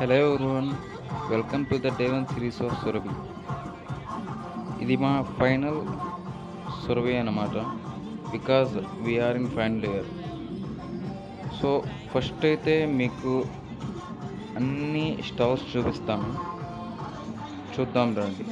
Hello everyone, welcome to the day one series of Surabhi. ఇది మా final Surabhi అన్నమాట because we are in final year. So first అయితే మీకు అన్ని స్టాల్స్ చూపిస్తాను, చూద్దాం రండి.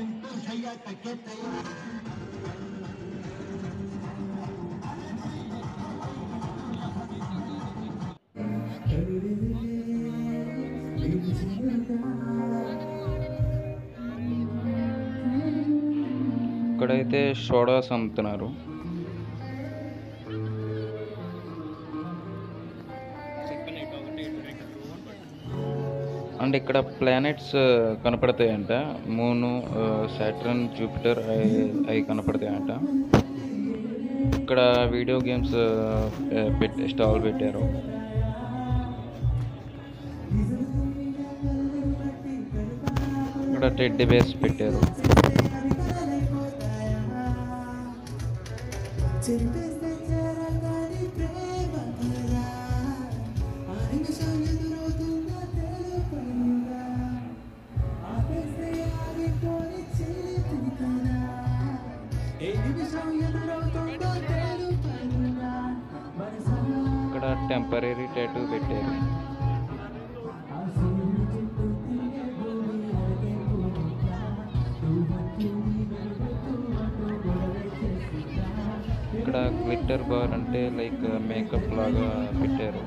ఇక్కడైతే సోడాస్ అమ్ముతున్నారు. అండ్ ఇక్కడ ప్లానెట్స్ కనపడతాయంట, మూను, సాటర్న్, జూపిటర్ అవి కనపడతాయంట. ఇక్కడ వీడియో గేమ్స్ స్టాల్ పెట్టారు. ఇక్కడ టెడ్డీ బేర్స్ పెట్టారు. ఇక్కడ టెంపరీ టాటూ పెట్టారు. ఇక్కడ గ్లిట్టర్ బార్ అంటే లైక్ మేకప్ లాగా పెట్టారు.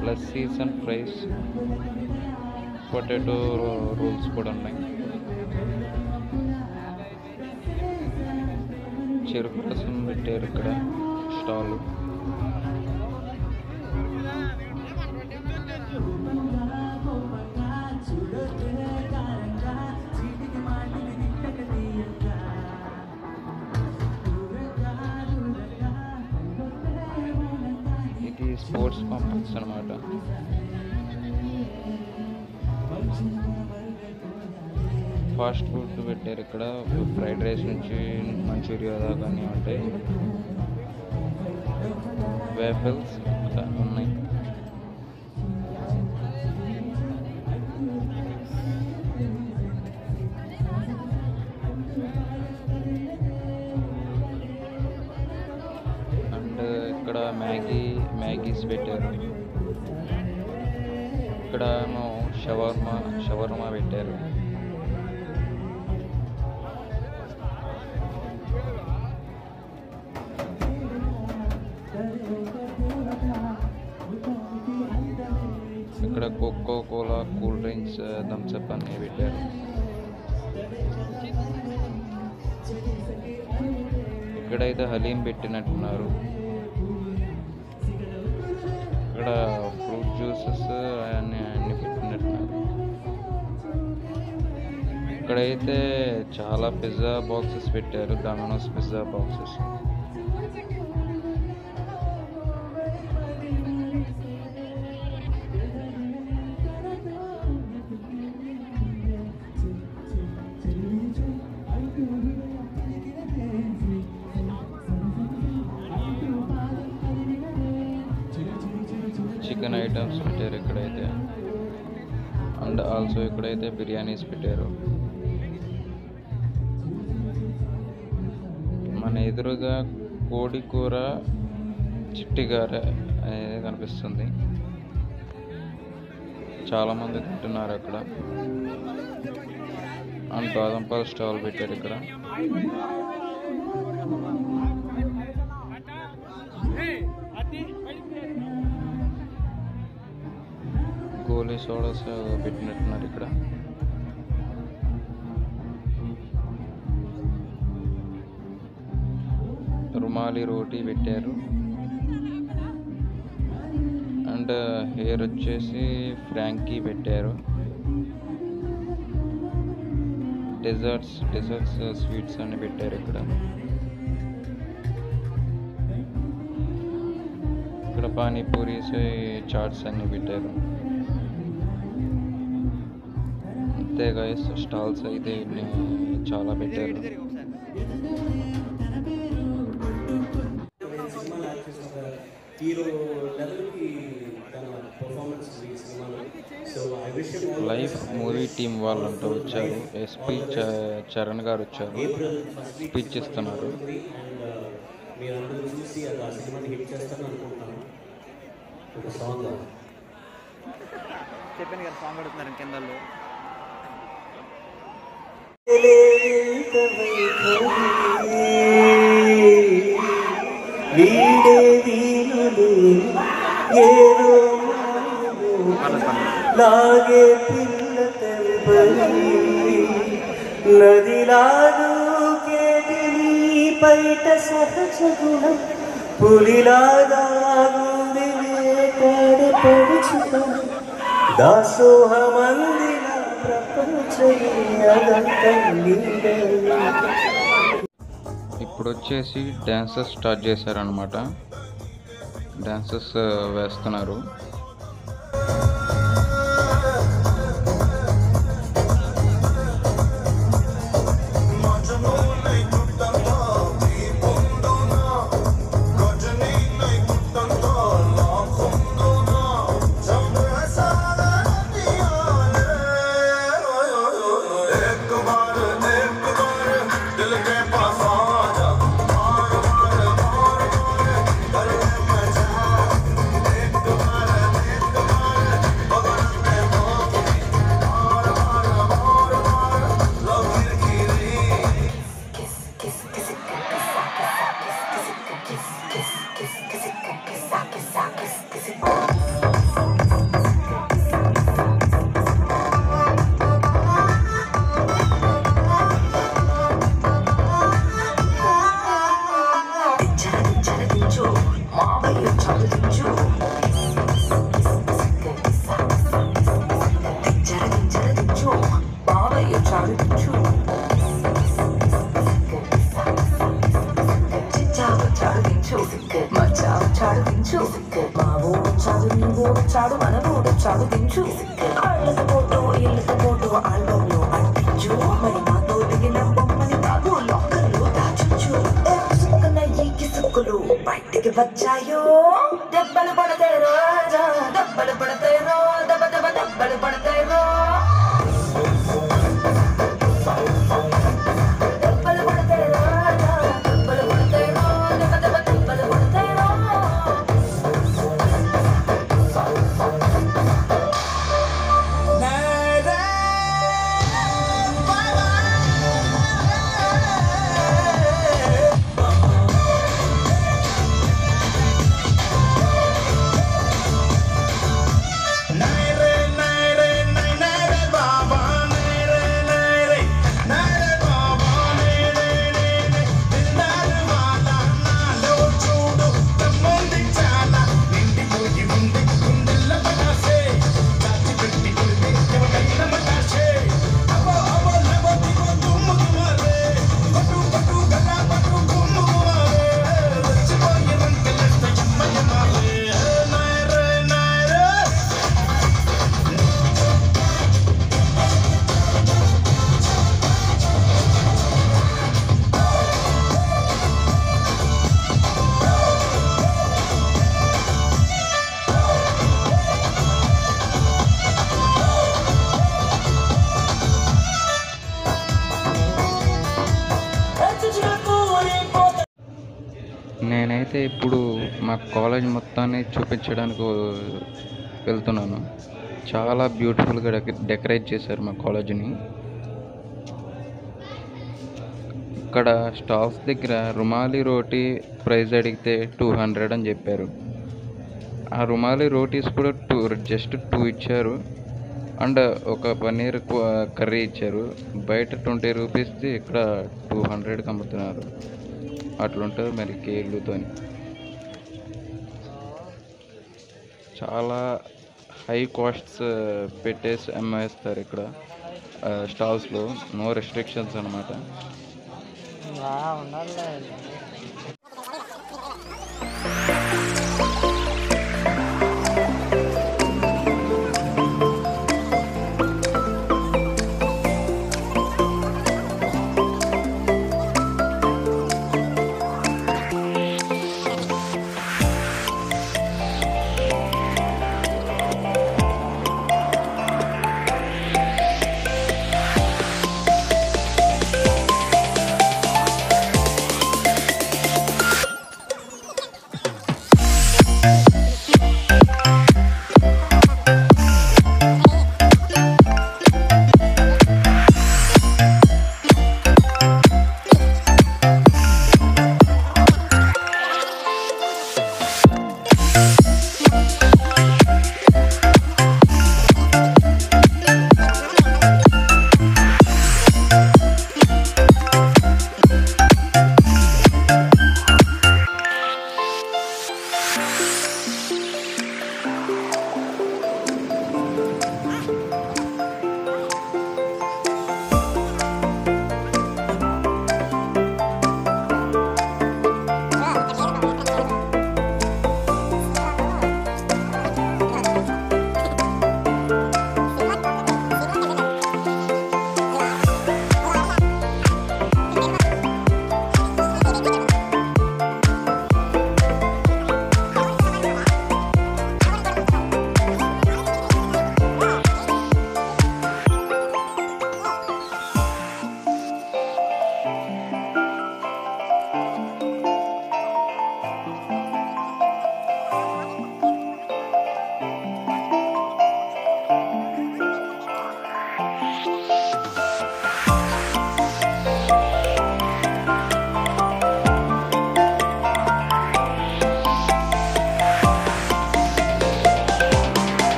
Plus season fries, potato roles కూడా ఉన్నాయి. చెరుకు రసం పెట్టారు ఇక్కడ స్టాల్. ఇది స్పోర్ట్స్ కాంప్లెక్స్ అన్నమాట. ఫాస్ట్ ఫుడ్ పెట్టారు ఇక్కడ. ఫ్రైడ్ రైస్ నుంచి మంచూరియా దాకా అన్నీ ఉంటాయి. వేఫల్స్ ఉన్నాయి. అండ్ ఇక్కడ మ్యాగీస్ పెట్టారు. ఇక్కడ ఏమో షవర్మా పెట్టారు. ఇక్కడ Coca Cola, cool drinks, Thums Up అన్నీ పెట్టారు. ఇక్కడైతే హలీం పెట్టినట్టున్నారు. ఇక్కడ ఫ్రూట్ జ్యూసెస్ అన్నీ పెట్టినట్టున్నారు. ఇక్కడైతే చాలా పిజ్జా బాక్సెస్ పెట్టారు, Domino's pizza boxes. Chicken items పెట్టారు ఇక్కడైతే. అండ్ ఆల్సో ఇక్కడైతే బిర్యానీస్ పెట్టారు. మన ఎదురుగా కోడి కూర, చిట్టిగార అనేది కనిపిస్తుంది. చాలామంది తింటున్నారు అక్కడ. అండ్ బాదం పాలు స్టాల్ పెట్టారు ఇక్కడ. గోలీ సోడాస్ పెట్టినట్టున్నారు ఇక్కడ. రుమాలి రోటీ పెట్టారు. అండ్ హెయిర్ వచ్చేసి ఫ్రాంకీ పెట్టారు. డెజర్ట్స్ స్వీట్స్ అన్ని పెట్టారు ఇక్కడ. ఇక్కడ పానీపూరీస్, చాట్స్ అన్ని పెట్టారు. అంతే గైస్, స్టాల్స్ అయితే చాలా పెట్టారు. హీరో లెవెల్కి తన పర్ఫార్మెన్స్ ఈ సినిమాలో. సో లైఫ్ మూవీ టీం వాళ్ళంతా వచ్చారు. ఎస్పి చరణ్ గారు వచ్చారు, స్పీచ్ ఇస్తున్నారు. మీరందరూ చూసి అది ఆ సినిమాని హిట్ చేస్తారని అనుకుంటున్నాను. ఒక సాంగ్ చెప్పాను కదా, సాంగ్ అడుగుతున్నారు కిందల్లో. లాగే పిల్ల నదిలాదు బయట సహజ గుణం పులిలాగాగుంది వేటాడ పడుచుతం దాసోహమందిన ఇప్పుడు వచ్చేసి డ్యాన్సెస్ స్టార్ట్ చేశారనమాట. డ్యాన్సెస్ వేస్తున్నారు. చాడు మన బోడు చాడు దించు ఆళ్ళకు పోటు ఇళ్ళకు పోటు ఆల్బంలో అంటించు మరి మాతో దిగిన బొమ్మని కాదు లోకల్లో దాచుచు సుక్కన ఈ సుక్కులు బయటికి వచ్చాయో దెబ్బలు పడతాయి రాజా దెబ్బలు పడతాయి రో దెబ్బ దెబ్బ దెబ్బలు పడతాయి రో దెబ్బలు పడతాయి రాజా దెబ్బలు పడతాయి రో దెబ్బ దెబ్బ దెబ్బలు పడతాయి రో నేనైతే ఇప్పుడు మా కాలేజ్ మొత్తాన్ని చూపించడానికి వెళ్తున్నాను. చాలా బ్యూటిఫుల్గా డెకరేట్ చేశారు మా కాలేజీని. ఇక్కడ స్టాల్స్ దగ్గర రుమాలి రోటీ ప్రైస్ అడిగితే 200 అని చెప్పారు. ఆ రుమాలి రోటీస్ కూడా జస్ట్ 2 ఇచ్చారు. అండ్ ఒక పన్నీర్ కర్రీ ఇచ్చారు. బయట 20 రూపీస్ది ఇక్కడ 200కి అమ్ముతున్నారు. అట్లుంటుంది మరి కేళ్ళుతో. చాలా హై కాస్ట్స్ పెట్టేసి అమ్మేస్తారు ఇక్కడ స్టాల్స్లో. నో రెస్ట్రిక్షన్స్ అన్నమాట.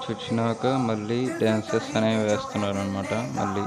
నుంచి వచ్చినాక మళ్ళీ డ్యాన్సెస్ అనేవి వేస్తున్నారు అనమాట. మళ్ళీ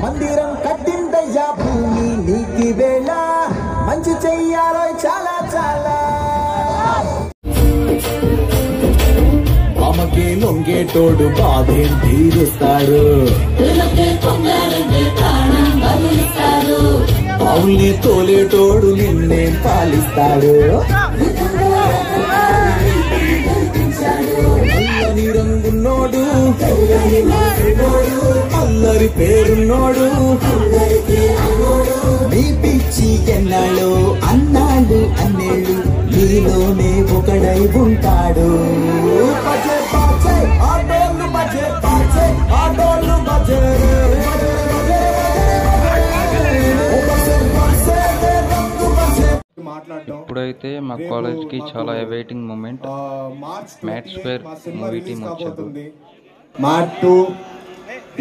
మందిరం కట్టిందయ్యా భూమి నీకి వేళ మంచి చెయ్యాలో చాలా చాలా ఆమెకి లొంగేటోడు బాధేం తీరుస్తాడు ఆవుల్ని తోలేటోడు నిన్నే పాలిస్తాడు అల్లని రంగున్నోడు అల్లరి పేరున్నోడు నీ పిచ్చి ఎన్నాళ్ళు అన్నాడు అన్నేళ్ళు నీలోనే ఒకడై ఉంటాడు ఇప్పుడైతే మా కాలేజ్కి చాలా అవైటింగ్ మూమెంట్. మ్యాట్స్ ఫేర్ మూవీ టీం వచ్చారు. మ్యాట్ 2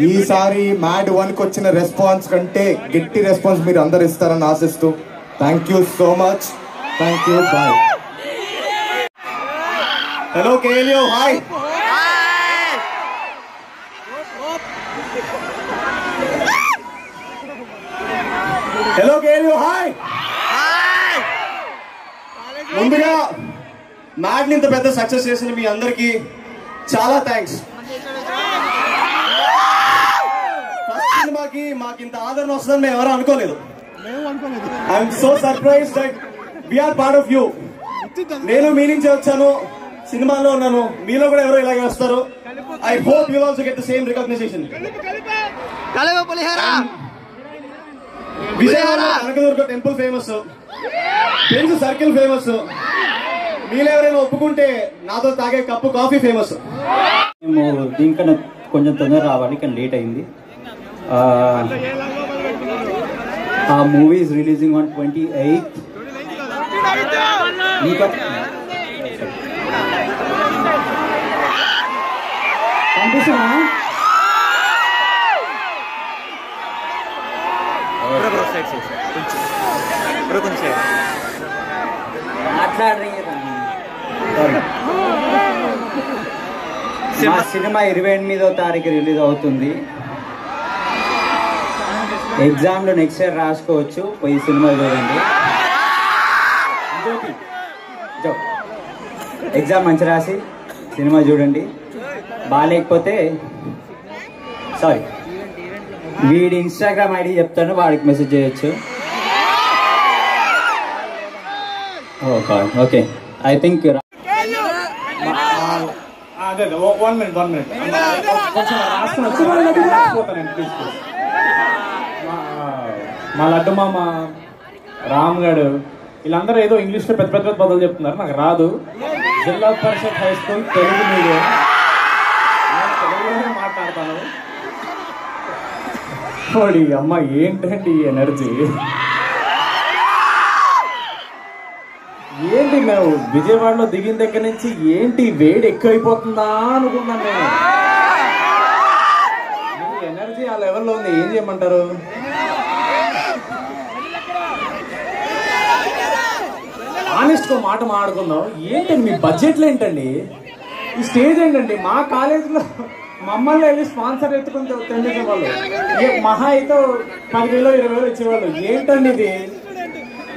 ఈసారి మ్యాట్ 1కి వచ్చిన రెస్పాన్స్ కంటే గట్టి రెస్పాన్స్ మీరు అందరు ఇస్తారని ఆశిస్తూ thank you so much. Thank you. Bye. Hello కేలియో. హాయ్. హలో కేలియో. హాయ్. ముందుగా మ్యాట్ని ఇంత పెద్ద సక్సెస్ చేసిన మీ అందరికి చాలా థ్యాంక్స్. ఫస్ట్ సినిమాకి మాకు ఇంత ఆదరణ వస్తుందని మేము ఎవరు అనుకోలేదు. I'm so surprise that we are part of you. నేను మీ నుంచి వచ్చాను, సినిమాలో ఉన్నాను, మీలో కూడా ఎవరో ఇలాగే వస్తారు. I hope you also get the same recognition. Vijayawada Kanakadurga temple famous, friends circle famous. మీలో ఎవరైనా ఒప్పుకుంటే నాతో తాగే కప్పు కాఫీ ఫేమస్. మేము దీనికన్నా కొంచెం తొందర రావాలి, కానీ లేట్ అయింది. ఆ movie is releasing on 28th. పంపిస్తున్నా మా సినిమా 28వ తారీఖు రిలీజ్ అవుతుంది. ఎగ్జామ్లో నెక్స్ట్ ఇయర్ రాసుకోవచ్చు, పోయి సినిమా చూడండి. ఎగ్జామ్ మంచి రాసి సినిమా చూడండి. బాగాలేకపోతే సారీ వీడి ఇన్స్టాగ్రామ్ ఐడి చెప్తాను, వాడికి మెసేజ్ చేయొచ్చు. ఓకే ఐ థింక్ అదే 1 minute కొంచెం రాసుకుని ప్లీజ్. మా లడ్డు మామ రామ్ గడు వీళ్ళందరూ ఏదో ఇంగ్లీష్లో పెద్ద పెద్ద పదాలు చెప్తున్నారు, నాకు రాదు. జిల్లా పరిషత్ హై స్కూల్ తెలుగు మీడియం, తెలుగులోనే మాట్లాడతాను. ఓడి అమ్మ ఏంటండి ఈ ఎనర్జీ, ఏంటి మేము విజయవాడలో దిగిన దగ్గర నుంచి ఏంటి వేడి ఎక్కువైపోతుందా అనుకున్నాను నేను. ఎనర్జీ ఆ లెవెల్లో ఉంది, ఏం చేయమంటారు? ఆనెస్ట్గా మాట మాట్లాడుకుందాం. ఏంటండి మీ బడ్జెట్లు ఏంటండి? ఈ స్టేజ్ ఏంటండి? మా కాలేజీలో మమ్మల్ని వెళ్ళి స్పాన్సర్ ఎత్తుకుని తెంచేసేవాళ్ళు, మహా అయితే 10,000 20,000 ఇచ్చేవాళ్ళు. ఏంటండి ఇది?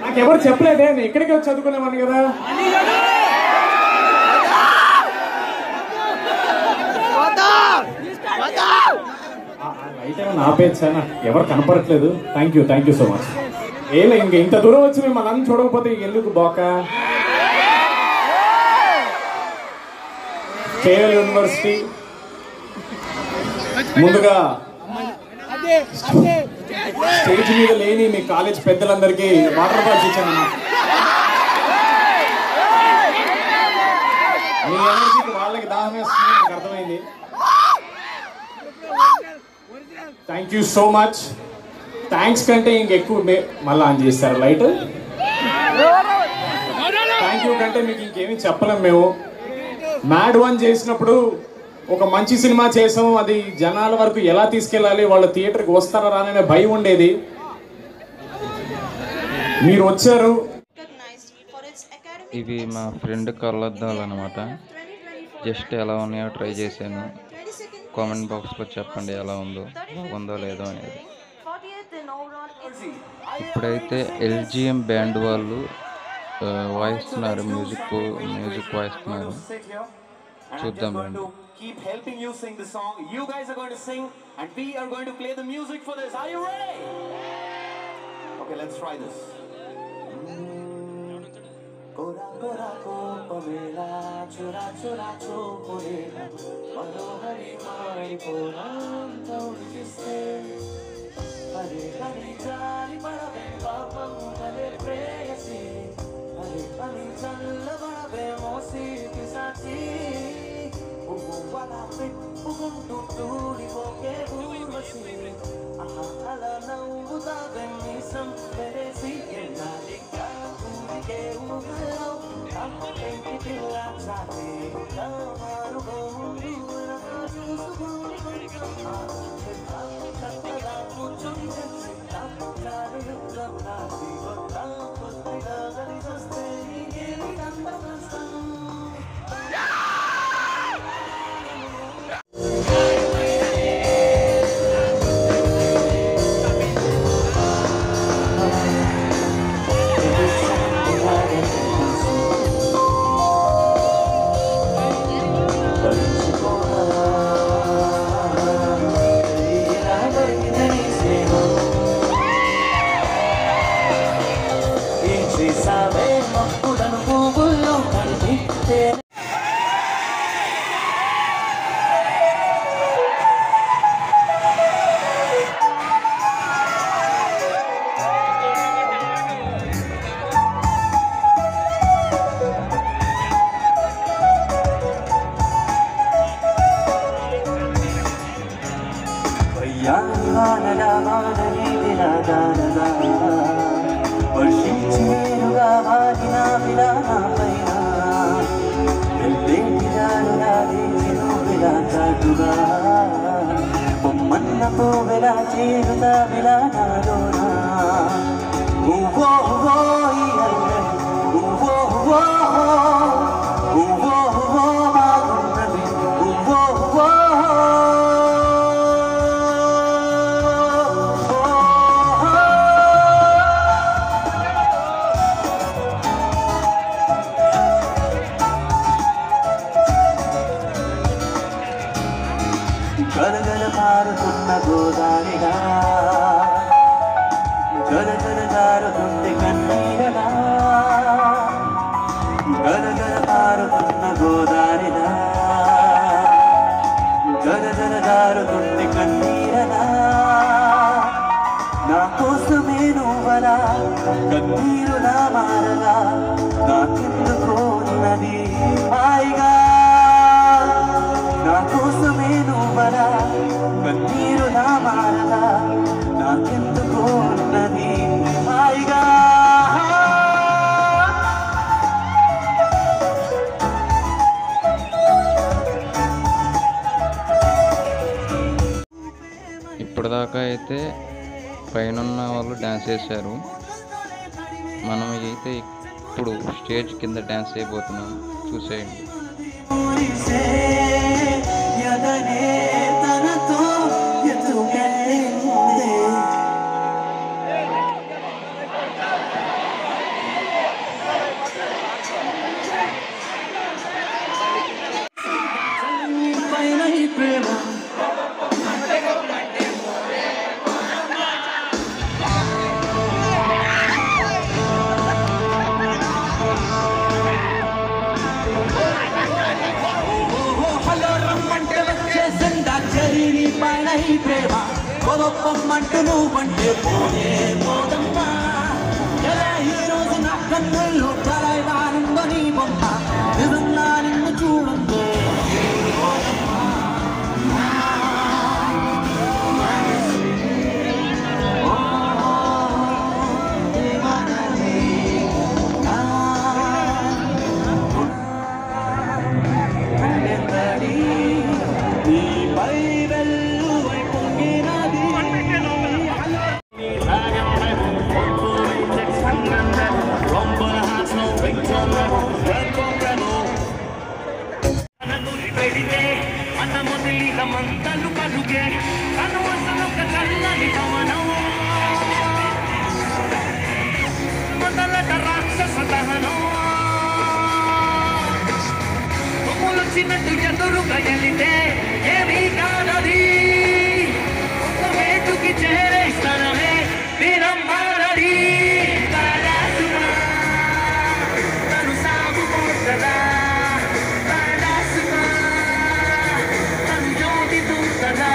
నాకెవరు చెప్పలేదే, నేను ఇక్కడికి వచ్చి చదువుకునేవాడిని కదా. లైట్ ఏమైనా ఆపేయచ్చా? ఎవరు కనపడట్లేదు. Thank you so much. ఏలే ఇంక ఇంత దూరం వచ్చి మేము మనం చూడకపోతే ఎందుకు బోక. కేఎల్ యూనివర్సిటీ ముందుగా స్టేజ్ మీద లేని మీ కాలేజ్ పెద్దలందరికీ వాటర్ బాల్స్ ఇచ్చాను. మీ ఎనర్జీకి వాళ్ళకి దాహం వేస్తుంది, నాకు అర్థమైంది. Thank you so much. Thanks కంటే ఇంకెక్కువ మళ్ళీ ఆన్ చేస్తారు లైట్. థ్యాంక్ యూ కంటే మీకు ఇంకేమీ చెప్పలేం. మేము మ్యాడ్ 1 చేసినప్పుడు ఒక మంచి సినిమా చేసాం, అది జనాల వరకు ఎలా తీసుకెళ్ళాలి, వాళ్ళ థియేటర్కి వస్తారా రాననే భయం ఉండేది. మీరు వచ్చారు. ఇవి మా ఫ్రెండ్ కళ్ళద్దాలు అనమాట. జస్ట్ ఎలా ఉన్నాయో ట్రై చేశాను. కామెంట్ బాక్స్లో చెప్పండి ఎలా ఉందో లేదో అనేది. ఇప్పుడైతే ఎల్జిఎం బ్యాండ్ వాళ్ళు వాయిస్తున్నారు, మ్యూజిక్ వాయిస్తున్నారు. చూద్దాం రండి. Keep helping you sing the song. You guys are going to sing and we are going to play the music for this. Are you ready? Okay, let's try this. Kora kora ko pamela chura chura chopurela manohari mai poram taudiste hare hare jani parave papam hare preyasi hare hare challa parave mosi kisati wala fit uguntu turi boke urvasi aha ala nauda benisam peresi enalika ke ugalo ampe tilla chate tamaru gondi na jusubuni kama chatta puchuni sita chare yukta nasi gotta pustila gari saste ye tantasam పువ్వులా చేరుతావిలా నాలోనా ఉవ్వో ఉవ్వో ఈ అల్లరి ఉవ్వో ఉవ్వో ఉవ్వో ఉవ్వో బాగున్నది ఉవ్వో ఉవ్వో గలగల పారుతున్న గోదారిగా గలగల జారుతుంది కన్నీరలా గలగల పారుతున్న గోదారిగా గలగల జారుతుంది కన్నీరలా నా కోసమే నువ్వలా కన్నీరులా మారలా నాకెందుకో ఉన్నది హాయిగా నా కోసమే నువ్వలా కన్నీరులా మారలా నాకెందుకో ఉన్నది హాయిగా ఇప్పటిదాకా అయితే పైన వాళ్ళు డ్యాన్స్ చేశారు. మనం అయితే ఇప్పుడు స్టేజ్ కింద డ్యాన్స్ చేయబోతున్నాం, చూసేయండి. కొలొప్పమ్మంటూ నువ్వంటే పోనే పోదమ్మా ఎలా ఈ రోజు నా కన్నుల్లో కలైవానుందో నీ బొమ్మ నిజంగా నిన్ను చూడంతో చిన్నట్టు ఎదురుగా ఎలితే ఏమీ కాదది వేటుకి చేరేస్తానమే వీరమ్మారది తను సాగుపోతుందా తను జ్యోతి తూస్తుందా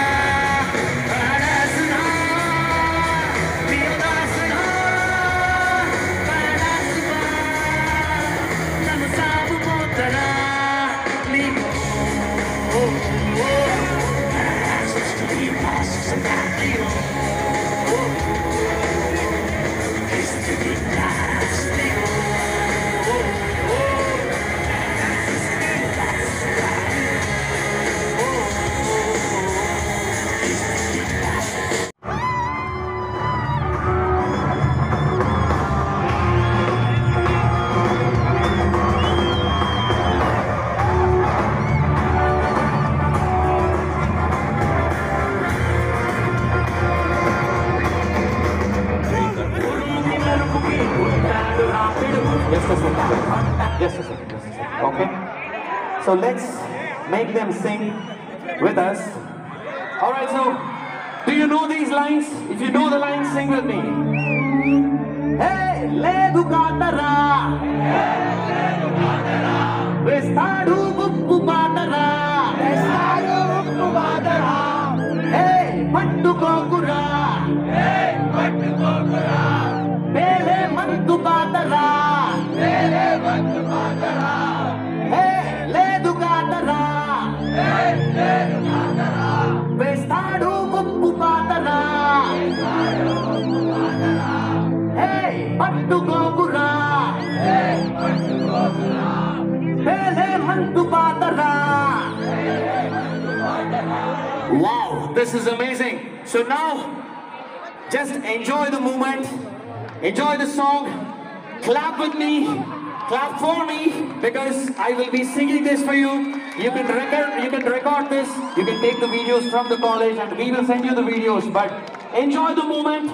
తను సాగుపోతుందా Just a second. Okay? So let's make them sing with us. Alright, so do you know these lines? If you know the lines, sing with me. Hey, ledu kaatara. Vestadu guppu paatara. Hey, pattu kokura. Pele mantu paatara. లేదు కాదరా వేస్తాడు గొప్పు పాతరా పట్టుకోకురా పేలే Mantu పాతరా Wow, this is amazing. So now, just enjoy the moment, enjoy the song, clap with me, clap for me, because I will be singing this for you. You can record this, you can take the videos from the college and we will send you the videos. But enjoy the moment,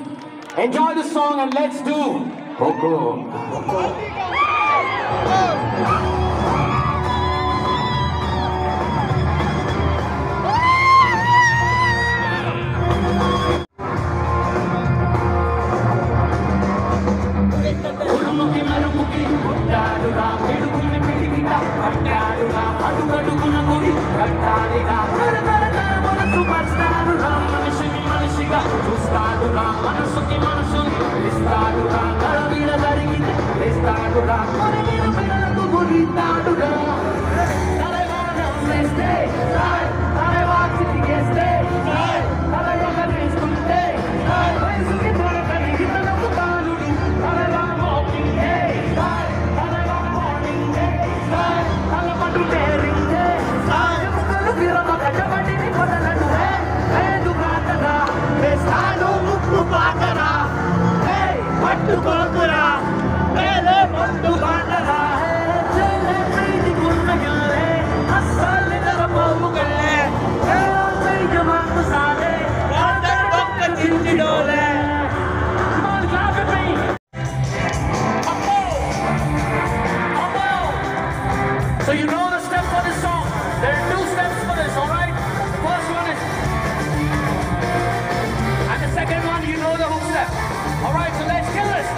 enjoy the song, and let's do Hoko. So you know the steps for this song. There are 2 steps for this, alright? The first one is, and the second one, you know the hook step. Alright, so let's kill this.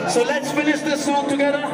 So let's finish this song together.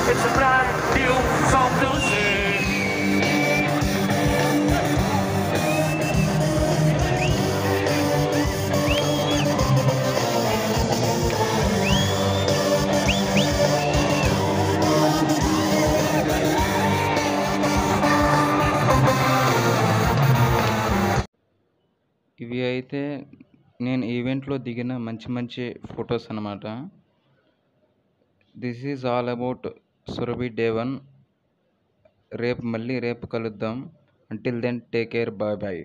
It's a brand new song to sing. ఇవి అయితే నేను ఈవెంట్లో దిగిన మంచి మంచి photos అన్నమాట. This is all about Surabhi day 1. రేపు కలుద్దాం. Until then take care, bye bye.